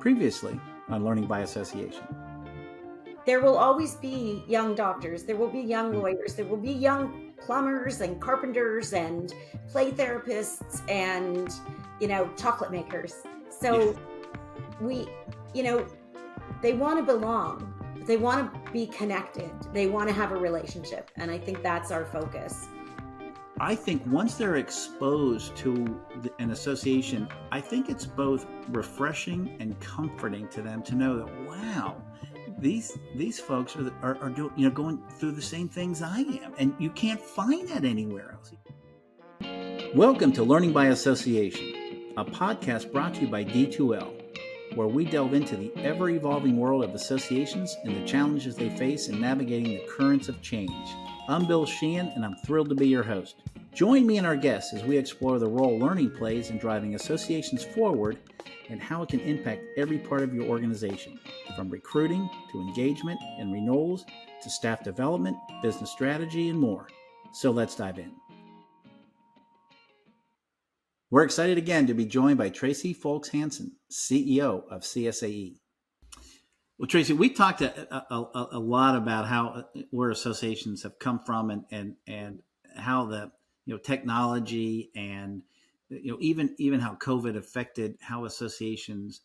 Previously on Learning by Association. There will always be young doctors, there will be young lawyers, there will be young plumbers and carpenters and play therapists and, chocolate makers. So we, they want to belong. They want to be connected. They want to have a relationship. And I think that's our focus. I think once they're exposed to an association, I think it's both refreshing and comforting to them to know that, wow, these folks are going through the same things I am, and you can't find that anywhere else. Welcome to Learning by Association, a podcast brought to you by D2L, where we delve into the ever-evolving world of associations and the challenges they face in navigating the currents of change. I'm Bill Sheehan, and I'm thrilled to be your host. Join me and our guests as we explore the role learning plays in driving associations forward and how it can impact every part of your organization, from recruiting to engagement and renewals to staff development, business strategy, and more. So let's dive in. We're excited again to be joined by Tracy Hanson, CEO of CSAE. Well, Tracy, we talked a lot about where associations have come from and how the technology and even how COVID affected how associations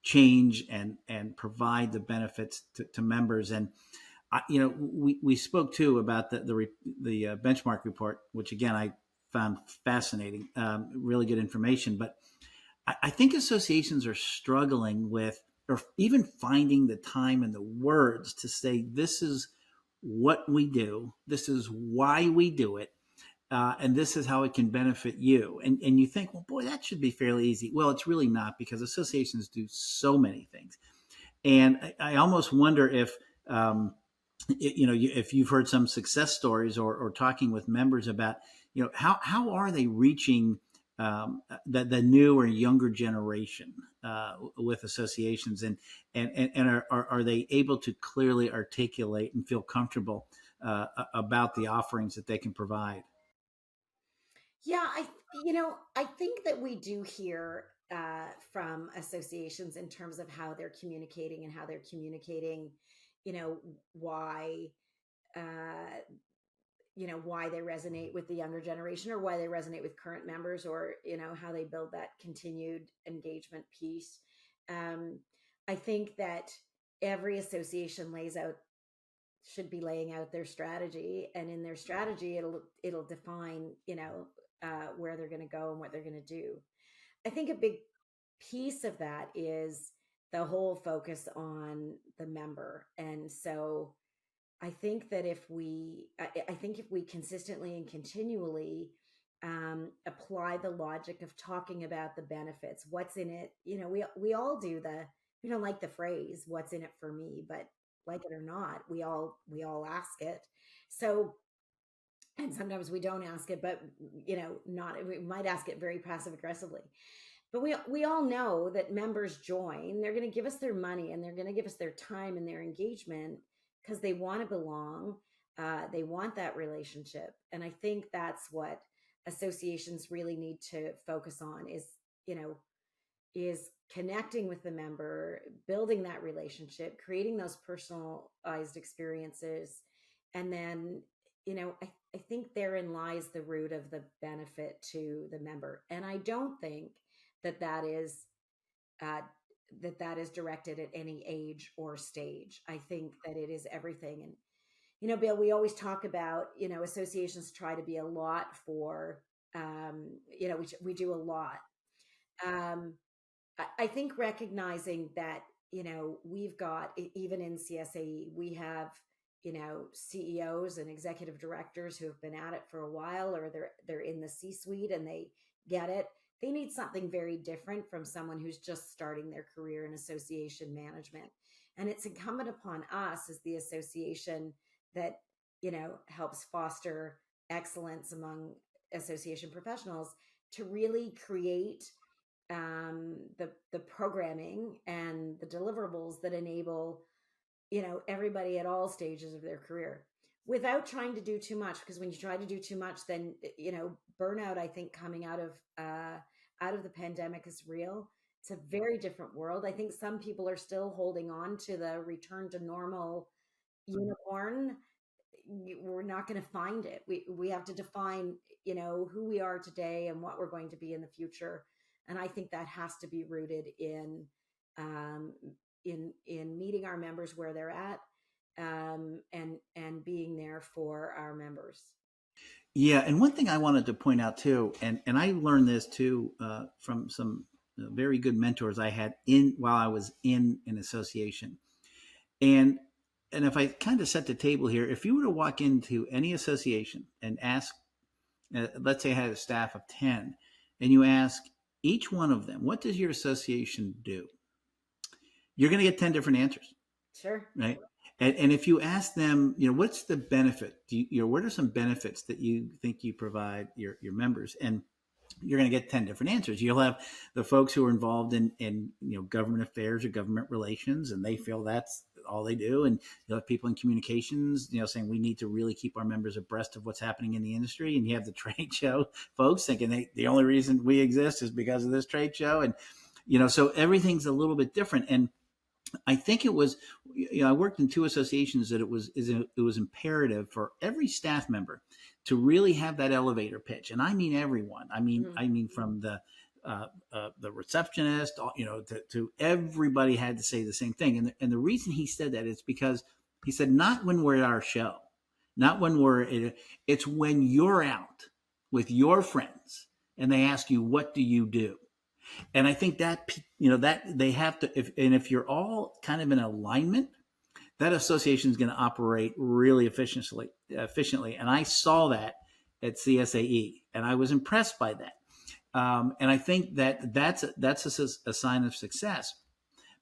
change and provide the benefits to members. And we spoke too about the benchmark report, which again I found fascinating, really good information. But I think associations are struggling with, or even finding the time and the words to say, this is what we do, this is why we do it, and this is how it can benefit you. And you think, well, boy, that should be fairly easy. Well, it's really not, because associations do so many things. And I almost wonder if, if you've heard some success stories or talking with members about, how are they reaching the new or younger generation with associations, and are they able to clearly articulate and feel comfortable about the offerings that they can provide? Yeah, I think that we do hear from associations in terms of how they're communicating and how they're communicating, why why they resonate with the younger generation, or why they resonate with current members, or how they build that continued engagement piece. I think that every association should be laying out their strategy, and in their strategy it'll define where they're going to go and what they're going to do. I think a big piece of that is the whole focus on the member. And so I think that if we consistently and continually apply the logic of talking about the benefits, what's in it, we all do we don't like the phrase "what's in it for me," but like it or not, we all ask it. So, and sometimes we don't ask it, but we might ask it very passive aggressively. But we all know that members join, they're going to give us their money, and they're going to give us their time and their engagement because they want to belong. They want that relationship. And I think that's what associations really need to focus on is connecting with the member, building that relationship, creating those personalized experiences. And then, I think therein lies the root of the benefit to the member. And I don't think that is directed at any age or stage. I think that it is everything. And, Bill, we always talk about, associations try to be a lot for, we do a lot. I think recognizing that, we've got, even in CSAE, we have, CEOs and executive directors who have been at it for a while, or they're in the C-suite and they get it. They need something very different from someone who's just starting their career in association management. And it's incumbent upon us as the association that, helps foster excellence among association professionals to really create the programming and the deliverables that enable, everybody at all stages of their career, without trying to do too much. Because when you try to do too much, then, burnout, I think, coming out of the pandemic is real. It's a very different world. I think some people are still holding on to the return to normal unicorn. We're not going to find it. We have to define, who we are today and what we're going to be in the future. And I think that has to be rooted um, in meeting our members where they're at, and being there for our members. Yeah, and one thing I wanted to point out too, and I learned this too from some very good mentors I had in while I was in an association, and if I kind of set the table here, if you were to walk into any association and ask, let's say I had a staff of 10, and you ask each one of them, what does your association do? You're going to get 10 different answers, Sure. right? And if you ask them, what's the benefit? What are some benefits that you think you provide your members? And you're going to get 10 different answers. You'll have the folks who are involved in government affairs or government relations, and they feel that's all they do. And you'll have people in communications, saying we need to really keep our members abreast of what's happening in the industry. And you have the trade show folks thinking the only reason we exist is because of this trade show. And, so everything's a little bit different. And I think it was, I worked in 2 associations that it was imperative for every staff member to really have that elevator pitch, and I mean everyone. I mean from the receptionist, to everybody had to say the same thing. And the reason he said that is because he said not when we're at our show, not when it's when you're out with your friends and they ask you what do you do. And I think that that they have to, if you're all kind of in alignment, that association is going to operate really efficiently. And I saw that at CSAE, and I was impressed by that. And I think that's a sign of success.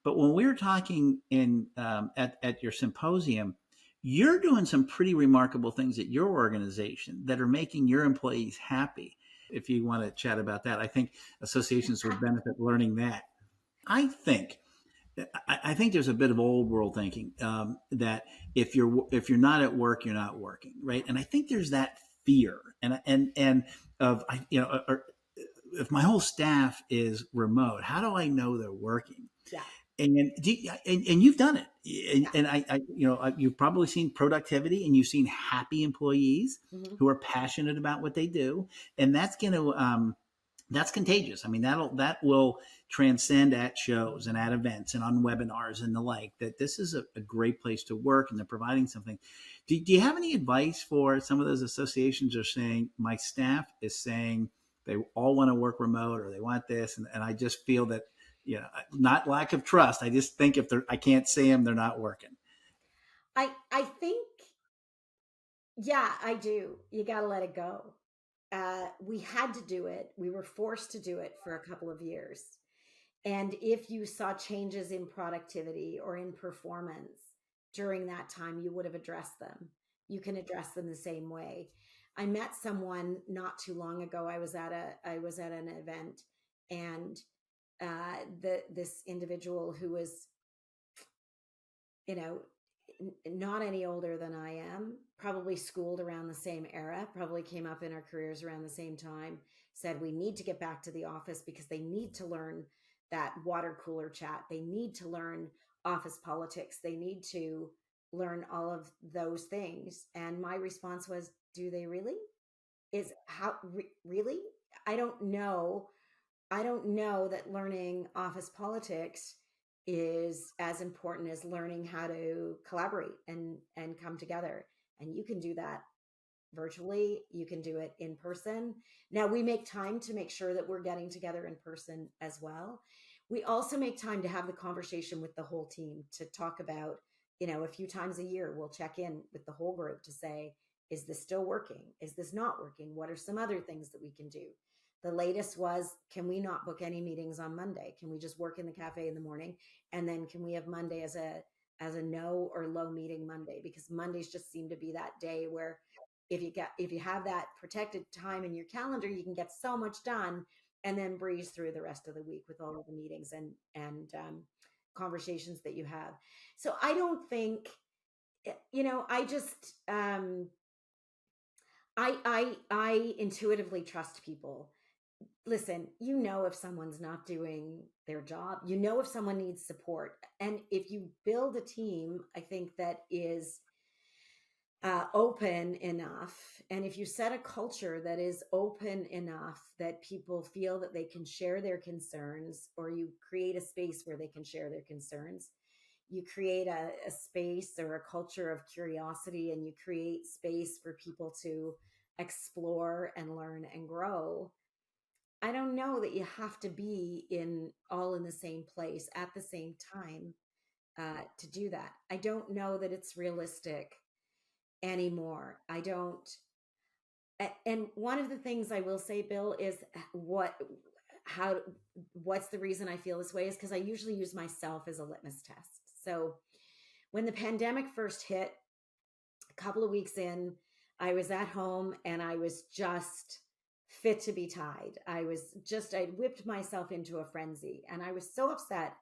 But when we were talking at your symposium, you're doing some pretty remarkable things at your organization that are making your employees happy. If you want to chat about that, I think associations would benefit learning that. I think I think there's a bit of old world thinking that if you're not at work, you're not working, right? And I think there's that fear and of or if my whole staff is remote, how do I know they're working? Yeah. And you've done it, and you've probably seen productivity, and you've seen happy employees Mm-hmm. who are passionate about what they do, and that's contagious. I mean, that will transcend at shows and at events and on webinars and the like. That this is a great place to work, and they're providing something. Do you have any advice for some of those associations are saying my staff is saying they all want to work remote or they want this, and I just feel that not lack of trust. I just think I can't see them, they're not working. I think, yeah, I do. You got to let it go. We had to do it. We were forced to do it for a couple of years. And if you saw changes in productivity or in performance during that time, you would have addressed them. You can address them the same way. I met someone not too long ago. I was at an event, and this individual who was, not any older than I am, probably schooled around the same era, probably came up in our careers around the same time, said we need to get back to the office because they need to learn that water cooler chat. They need to learn office politics. They need to learn all of those things. And my response was, do they really? Really? I don't know. I don't know that learning office politics is as important as learning how to collaborate and come together. And you can do that virtually, you can do it in person. Now we make time to make sure that we're getting together in person as well. We also make time to have the conversation with the whole team, to talk about, a few times a year we'll check in with the whole group to say, is this still working? Is this not working? What are some other things that we can do? The latest was, can we not book any meetings on Monday? Can we just work in the cafe in the morning? And then can we have Monday as a no or low meeting Monday? Because Mondays just seem to be that day where if you have that protected time in your calendar, you can get so much done and then breeze through the rest of the week with all of the meetings and conversations that you have. So I don't think, I just I intuitively trust people. listen, you know if someone's not doing their job, you know if someone needs support. And if you build a team, I think that is open enough, and if you set a culture that is open enough that people feel that they can share their concerns, or you create a space where they can share their concerns, you create a space or a culture of curiosity, and you create space for people to explore and learn and grow. I don't know that you have to be in all in the same place at the same time to do that. I don't know that it's realistic anymore. I don't. And one of the things I will say, Bill, is how, what's the reason I feel this way is because I usually use myself as a litmus test. So when the pandemic first hit, a couple of weeks in, I was at home and I was just fit to be tied. I whipped myself into a frenzy and I was so upset.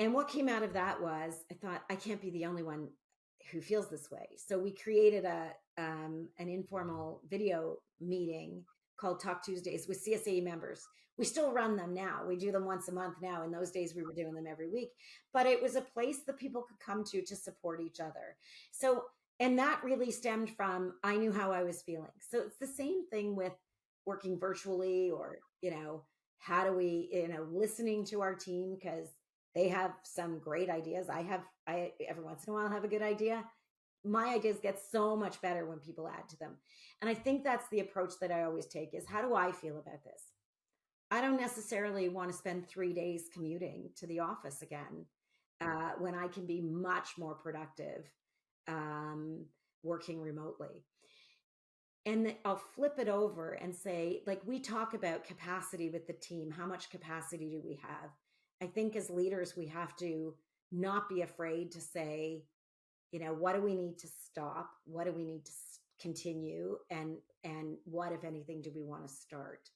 And what came out of that was I thought, I can't be the only one who feels this way. So we created an informal video meeting called Talk Tuesdays with CSAE members. We still run them now. We do them once a month now. In those days, we were doing them every week. But it was a place that people could come to support each other. So, and that really stemmed from I knew how I was feeling. So it's the same thing with working virtually, or, how do we, listening to our team because they have some great ideas. I every once in a while have a good idea. My ideas get so much better when people add to them. And I think that's the approach that I always take is, how do I feel about this? I don't necessarily want to spend 3 days commuting to the office again when I can be much more productive working remotely. And I'll flip it over and say, like, we talk about capacity with the team. How much capacity do we have? I think as leaders, we have to not be afraid to say, what do we need to stop? What do we need to continue? And what, if anything, do we want to start?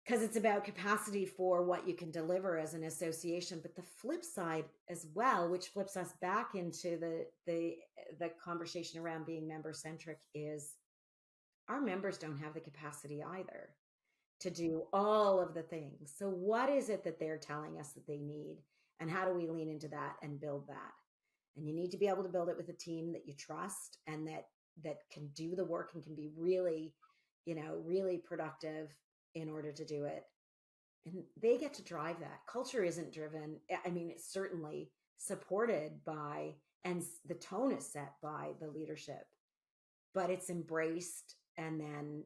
Because it's about capacity for what you can deliver as an association. But the flip side as well, which flips us back into the conversation around being member centric, is our members don't have the capacity either to do all of the things. So what is it that they're telling us that they need? And how do we lean into that and build that? And you need to be able to build it with a team that you trust and that can do the work and can be really, really productive in order to do it. And they get to drive that. Culture isn't driven. I mean, it's certainly supported by, and the tone is set by the leadership, but it's embraced, and then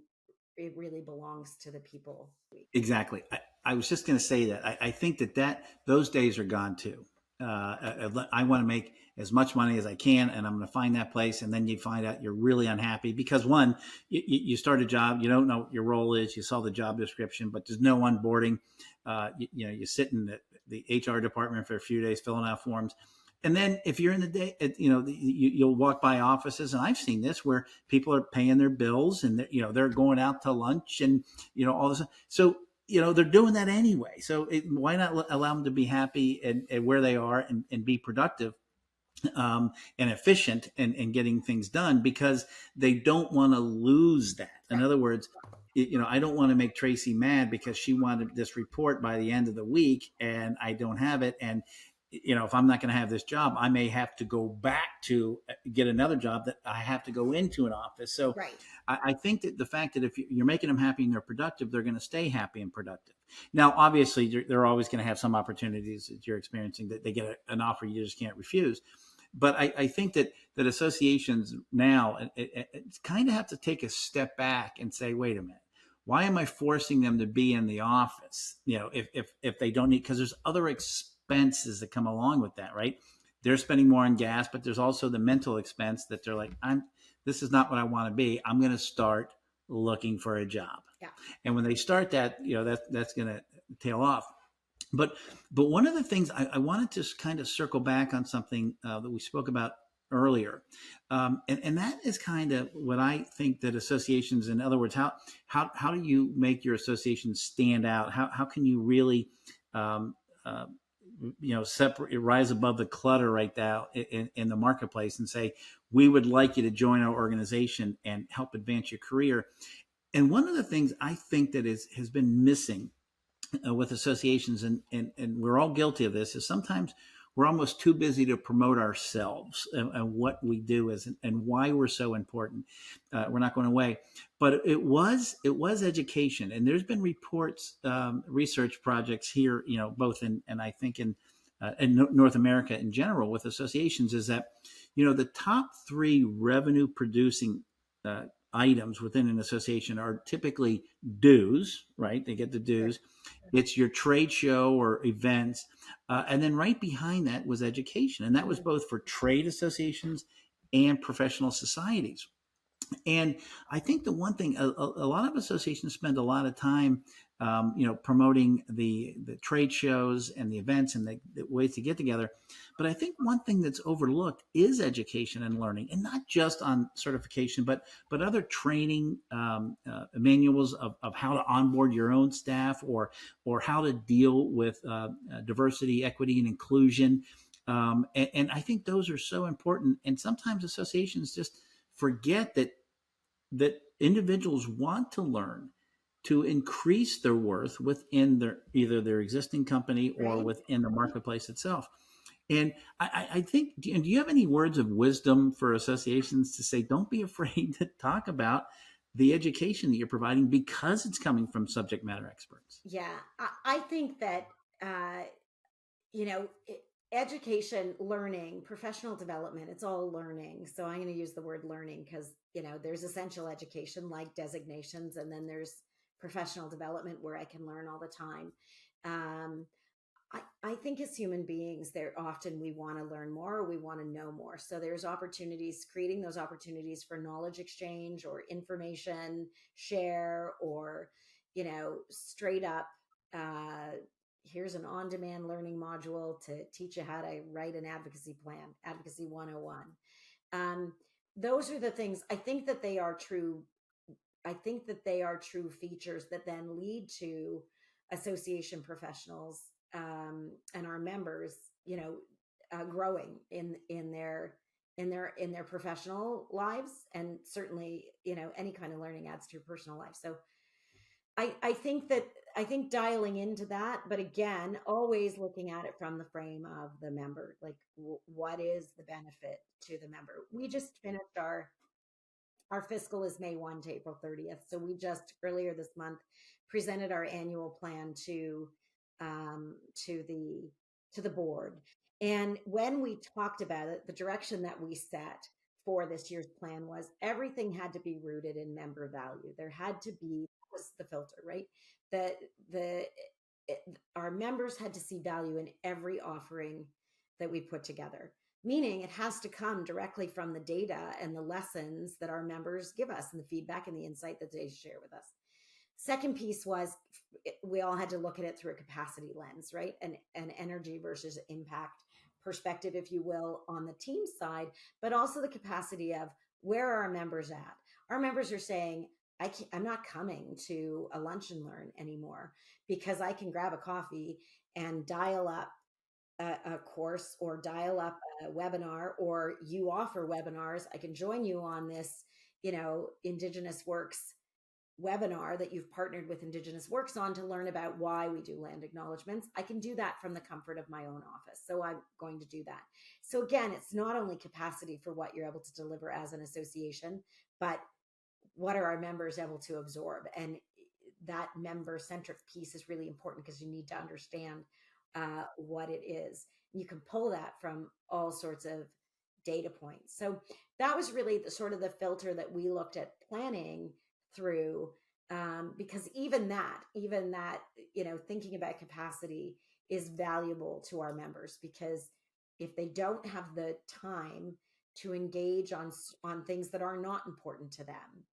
it really belongs to the people. Exactly. I was just going to say that I think that those days are gone too. I want to make as much money as I can, and I'm going to find that place. And then you find out you're really unhappy because one, you start a job, you don't know what your role is. You saw the job description, but there's no onboarding. You sit in the HR department for a few days filling out forms. And then if you're in the day, you'll walk by offices, and I've seen this where people are paying their bills, and they're going out to lunch, and all this. So they're doing that anyway. So why not allow them to be happy and where they are and be productive and efficient and getting things done, because they don't want to lose that. In other words, I don't want to make Tracy mad because she wanted this report by the end of the week and I don't have it. And if I'm not going to have this job, I may have to go back to get another job that I have to go into an office. So right. I think that the fact that if you're making them happy and they're productive, they're going to stay happy and productive. Now, obviously, they're always going to have some opportunities that you're experiencing that they get an offer you just can't refuse. But I think that associations now it's kind of have to take a step back and say, wait a minute, why am I forcing them to be in the office? If they don't need, because there's other expenses that come along with that, right? They're spending more on gas, but there's also the mental expense that they're like, this is not what I want to be. I'm going to start looking for a job. Yeah. And when they start that, that's going to tail off. But one of the things I wanted to kind of circle back on something that we spoke about earlier, and that is kind of what I think that associations, in other words, how do you make your association stand out? How can you really separate, rise above the clutter right now in the marketplace and say, we would like you to join our organization and help advance your career. And one of the things I think that has been missing with associations, and we're all guilty of this, is sometimes we're almost too busy to promote ourselves and what we do is and why we're so important. We're not going away, but it was education, and there's been reports, research projects here, both in and I think in North America in general with associations, is that the top three revenue producing items within an association are typically dues, right? They get the dues. It's your trade show or events. And then right behind that was education. And that was both for trade associations and professional societies. And I think the one thing, a lot of associations spend a lot of time, promoting the trade shows and the events and the ways to get together. But I think one thing that's overlooked is education and learning, and not just on certification, but other training manuals of how to onboard your own staff, or how to deal with diversity, equity, and inclusion. And I think those are so important. And sometimes associations just forget that individuals want to learn to increase their worth within either their existing company or Right. within the marketplace itself. And I think, do you have any words of wisdom for associations to say, don't be afraid to talk about the education that you're providing because it's coming from subject matter experts? Yeah, I think that uh, you know, education, learning, professional development, it's all learning. So I'm going to use the word learning because, there's essential education like designations, and then there's professional development where I can learn all the time. Um, I think as human beings, there often we want to learn more, or we want to know more. So there's opportunities, creating those opportunities for knowledge exchange or information share, or, straight up, uh, here's an on-demand learning module to teach you how to write an advocacy plan, advocacy 101. Um, those are the things I think that they are true. I think that they are true features that then lead to association professionals, and our members, growing in their professional lives, and certainly, any kind of learning adds to your personal life. So I think dialing into that, but again, always looking at it from the frame of the member, like what is the benefit to the member. We just finished our fiscal is May 1 to April 30th. So we just earlier this month presented our annual plan um, to the to the board. And when we talked about it, the direction that we set for this year's plan was everything had to be rooted in member value. There had to be, that was the filter, right? That the it, our members had to see value in every offering that we put together, meaning it has to come directly from the data and the lessons that our members give us, and the feedback and the insight that they share with us. Second piece was we all had to look at it through a capacity lens, right? An energy versus impact perspective, if you will, on the team side, but also the capacity of where are our members at. Our members are saying, I'm not coming to a lunch and learn anymore because I can grab a coffee and dial up a course, or dial up a webinar, or you offer webinars. I can join you on this, Indigenous Works webinar that you've partnered with Indigenous Works on to learn about why we do land acknowledgements. I can do that from the comfort of my own office. So I'm going to do that. So again, it's not only capacity for what you're able to deliver as an association, but what are our members able to absorb? And that member centric piece is really important because you need to understand what it is. You can pull that from all sorts of data points. So that was really the sort of the filter that we looked at planning through, because even that, thinking about capacity is valuable to our members, because if they don't have the time to engage on things that are not important to them,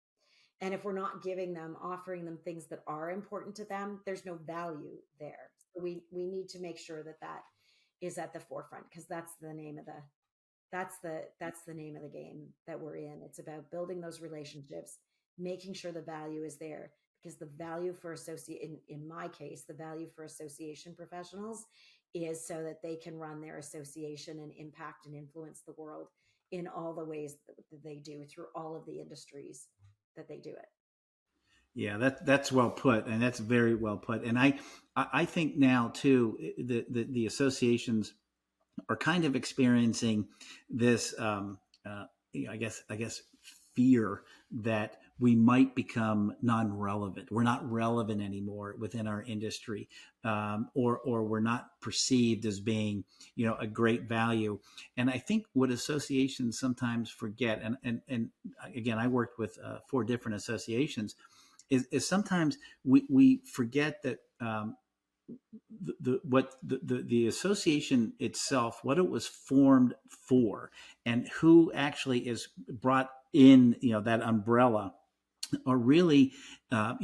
and if we're not offering them things that are important to them, there's no value there. So we need to make sure that that is at the forefront, because that's the name of the game that we're in. It's about building those relationships, making sure the value is there, because the value for in my case, the value for association professionals is so that they can run their association and impact and influence the world in all the ways that they do through all of the industries that they do it. Yeah, that's well put, and that's very well put. And I think now too the associations are kind of experiencing this, I guess fear that we might become non-relevant. We're not relevant anymore within our industry, or we're not perceived as being, a great value. And I think what associations sometimes forget, and again, I worked with 4 different associations, is sometimes we forget that. The association itself, what it was formed for, and who actually is brought in, that umbrella, are really are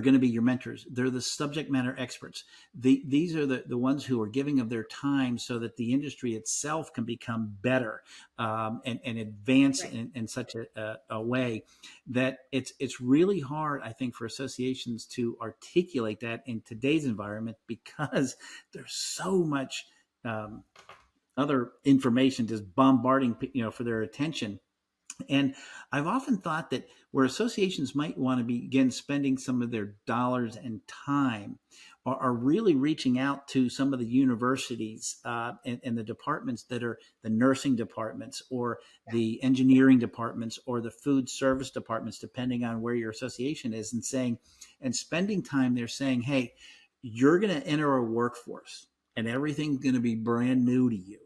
going to be your mentors. They're the subject matter experts. These are the ones who are giving of their time so that the industry itself can become better, and advance Right. in such a way that it's really hard, I think, for associations to articulate that in today's environment, because there's so much other information just bombarding, for their attention. And I've often thought that where associations might want to begin spending some of their dollars and time are really reaching out to some of the universities, and the departments that are the nursing departments, or the engineering departments, or the food service departments, depending on where your association is, and spending time there saying, hey, you're going to enter a workforce and everything's going to be brand new to you.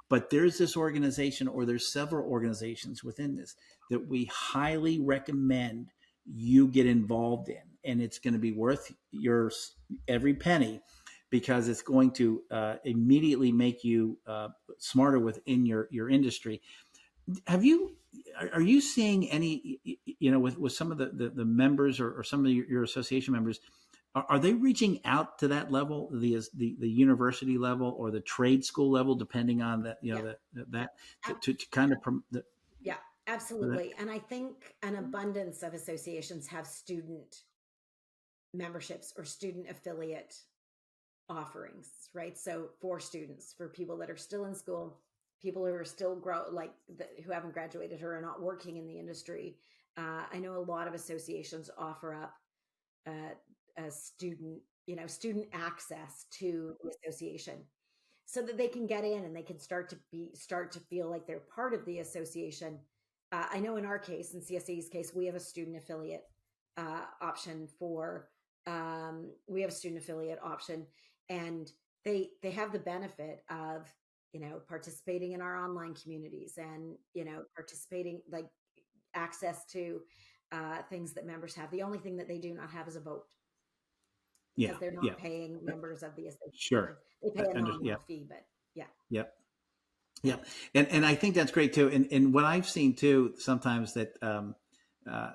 But there's this organization, or there's several organizations within this, that we highly recommend you get involved in. And it's going to be worth your every penny, because it's going to immediately make you smarter within your industry. Have you, are you seeing any, with some of the members, or some of your association members, are they reaching out to that level, the university level or the trade school level, depending on that, Yeah. that Ab- to kind of Yeah, that? absolutely. And I think an abundance of associations have student memberships or student affiliate offerings, right? So for students, for people that are still in school, people who are still who haven't graduated, who are not working in the industry. I know a lot of associations offer up a student, student access to the association, so that they can get in and they can start to feel like they're part of the association. I know in our case, in CSAE's case, we have a student affiliate option for we have a student affiliate option, and they have the benefit of participating in our online communities, and participating, like, access to things that members have. The only thing that they do not have is a vote, Yeah, because they're yeah, not paying members of the sure. association. They pay a Yeah, nominal fee, but yeah. yep. Yeah, and I think that's great too. And what I've seen too sometimes, that uh,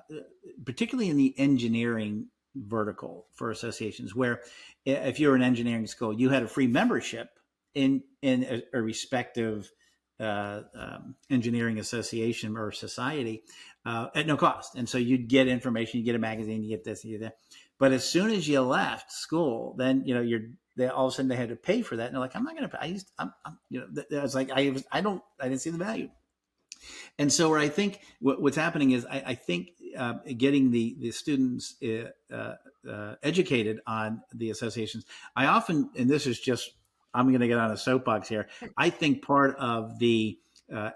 particularly in the engineering vertical for associations, where if you're an engineering school, you had a free membership in a respective engineering association or society, at no cost. And so you'd get information, you get a magazine, you get this, you get that. But as soon as you left school, then they all of a sudden they had to pay for that, and they're like, I'm not going to pay. I was like, I didn't see the value. And so, where I think what's happening is, I think getting the students educated on the associations. I often, and this is just, I'm going to get on a soapbox here. I think part of the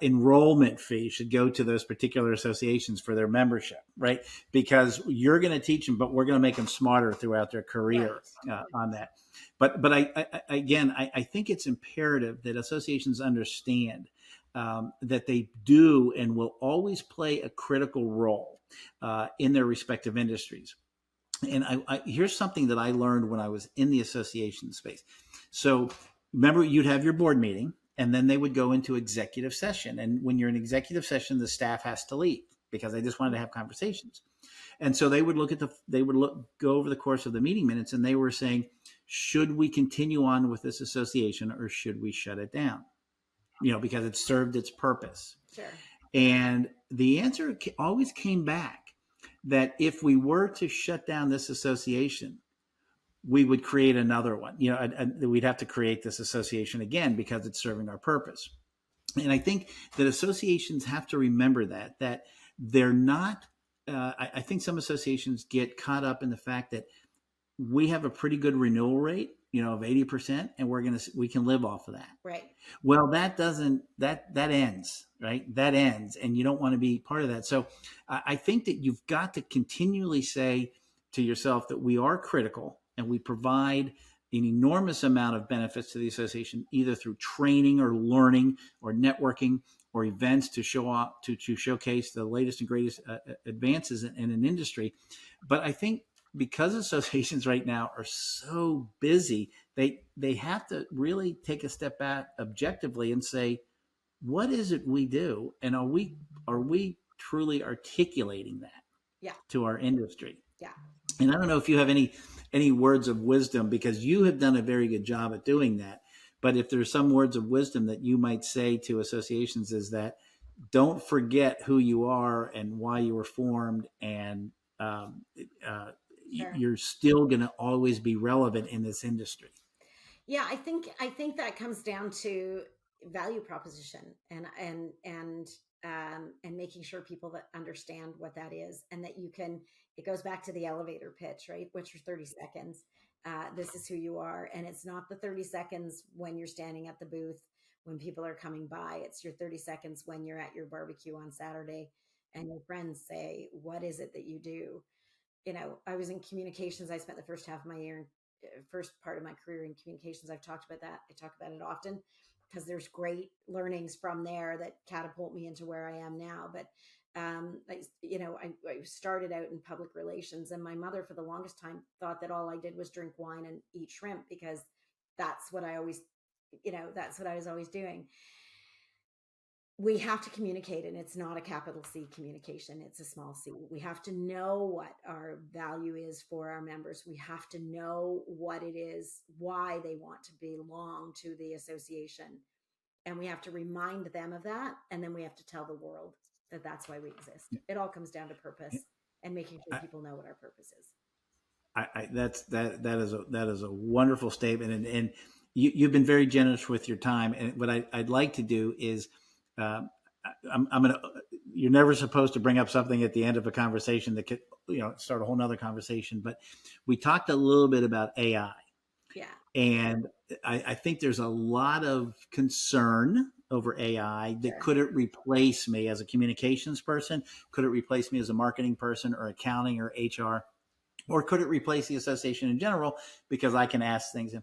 enrollment fee should go to those particular associations for their membership, right? Because you're going to teach them, but we're going to make them smarter throughout their career Right. on that. But I think it's imperative that associations understand that they do and will always play a critical role in their respective industries. And here's something that I learned when I was in the association space. So remember, you'd have your board meeting, and then they would go into executive session. And when you're in executive session, the staff has to leave because they just wanted to have conversations. And so they would go over the course of the meeting minutes, and they were saying, should we continue on with this association, or should we shut it down? Because it served its purpose. Sure. And the answer always came back that if we were to shut down this association, we would create another one. We'd have to create this association again because it's serving our purpose. And I think that associations have to remember that they're not I think some associations get caught up in the fact that we have a pretty good renewal rate, of 80%, and we can live off of that. Right. Well, that ends, right? That ends, and you don't want to be part of that. So I think that you've got to continually say to yourself that we are critical and we provide an enormous amount of benefits to the association, either through training or learning or networking or events to show off, to showcase the latest and greatest advances in an industry. But I think because associations right now are so busy, they have to really take a step back objectively and say, what is it we do, and are we truly articulating that Yeah. to our industry? Yeah. And I don't know if you have any words of wisdom, because you have done a very good job at doing that. But if there's some words of wisdom that you might say to associations, is that don't forget who you are and why you were formed, and um, uh, Sure. you're still going to always be relevant in this industry. Yeah, I think that comes down to value proposition and making sure people that understand what that is, and that you can. It goes back to the elevator pitch, right? Which are 30 seconds. This is who you are, and it's not the 30 seconds when you're standing at the booth when people are coming by. It's your 30 seconds when you're at your barbecue on Saturday, and your friends say, "What is it that you do?" I was in communications. I spent the first part of my career in communications. I've talked about that. I talk about it often because there's great learnings from there that catapult me into where I am now. But I started out in public relations, and my mother, for the longest time, thought that all I did was drink wine and eat shrimp, because that's what I always, that's what I was always doing. We have to communicate, and it's not a capital C communication, it's a small c. We have to know what our value is for our members. We have to know what it is, why they want to belong to the association, and we have to remind them of that, and then we have to tell the world that that's why we exist. It all comes down to purpose and making sure people know what our purpose is. That is a wonderful statement, and you've been very generous with your time. And what I'd like to do is, I'm gonna. You're never supposed to bring up something at the end of a conversation that could, start a whole nother conversation. But we talked a little bit about AI. Yeah. And I think there's a lot of concern over AI. That Sure. Could it replace me as a communications person? Could it replace me as a marketing person, or accounting, or HR? Or could it replace the association in general, because I can ask things?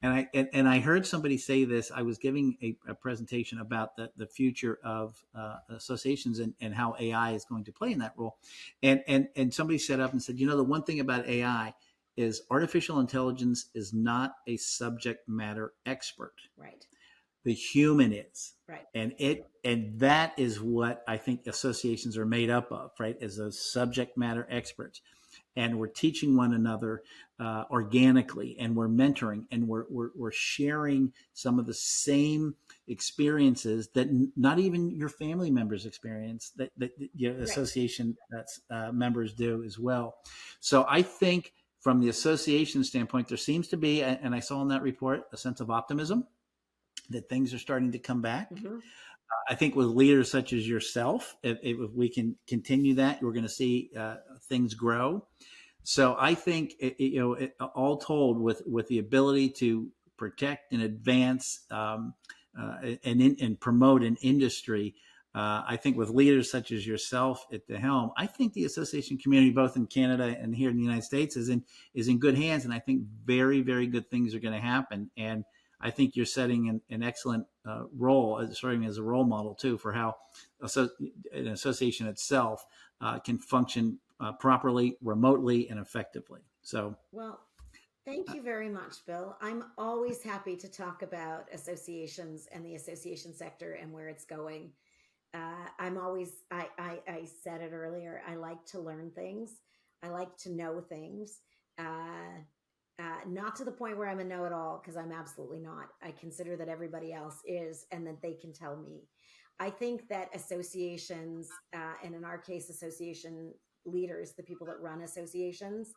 And I heard somebody say this. I was giving a presentation about the future of associations, and how AI is going to play in that role. And somebody set up and said, the one thing about AI is artificial intelligence is not a subject matter expert. Right. The human is. Right. And that is what I think associations are made up of, right? As those subject matter experts. And we're teaching one another organically, and we're mentoring, and we're sharing some of the same experiences that not even your family members experience, that your association members do as well. So I think from the association standpoint, there seems to be, and I saw in that report, a sense of optimism that things are starting to come back. Mm-hmm. I think with leaders such as yourself, if we can continue that, we're going to see things grow. So I think, all told, with the ability to protect and advance and promote an industry, I think with leaders such as yourself at the helm, I think the association community, both in Canada and here in the United States, is in good hands. And I think very, very good things are going to happen. And I think you're setting an excellent role, serving as a role model too, for how an association itself can function properly, remotely, and effectively. So, well, thank you very much, Bill. I'm always happy to talk about associations and the association sector and where it's going. I said it earlier, I like to learn things. I like to know things. Not to the point where I'm a know-it-all, because I'm absolutely not. I consider that everybody else is, and that they can tell me. I think that associations, and in our case, association leaders, the people that run associations,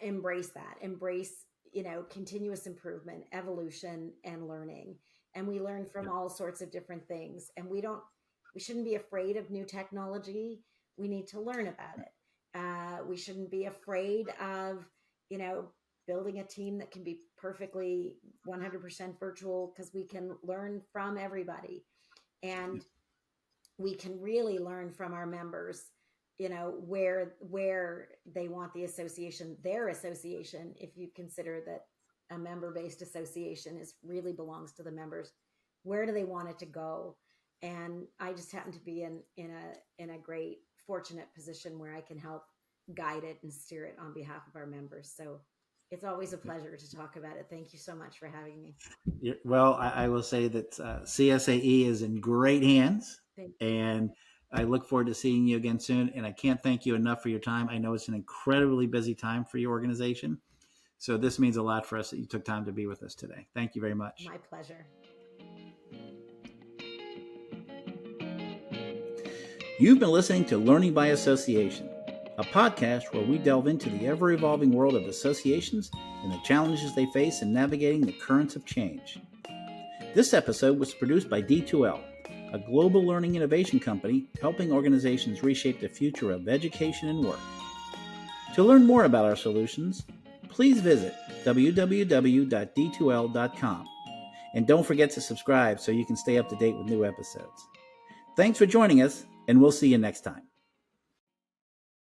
embrace that. Embrace, continuous improvement, evolution, and learning. And we learn from all sorts of different things. And we shouldn't be afraid of new technology. we need to learn about it. We shouldn't be afraid of, building a team that can be perfectly 100% virtual, because we can learn from everybody. And we can really learn from our members, where they want their association, if you consider that a member-based association really belongs to the members. Where do they want it to go? And I just happen to be in a great fortunate position where I can help guide it and steer it on behalf of our members. So it's always a pleasure to talk about it. Thank you so much for having me. Well, I will say that CSAE is in great hands, and I look forward to seeing you again soon. And I can't thank you enough for your time. I know it's an incredibly busy time for your organization. So this means a lot for us that you took time to be with us today. Thank you very much. My pleasure. You've been listening to Learning by Association, a podcast where we delve into the ever-evolving world of associations and the challenges they face in navigating the currents of change. This episode was produced by D2L, a global learning innovation company helping organizations reshape the future of education and work. To learn more about our solutions, please visit www.d2l.com. And don't forget to subscribe so you can stay up to date with new episodes. Thanks for joining us, and we'll see you next time.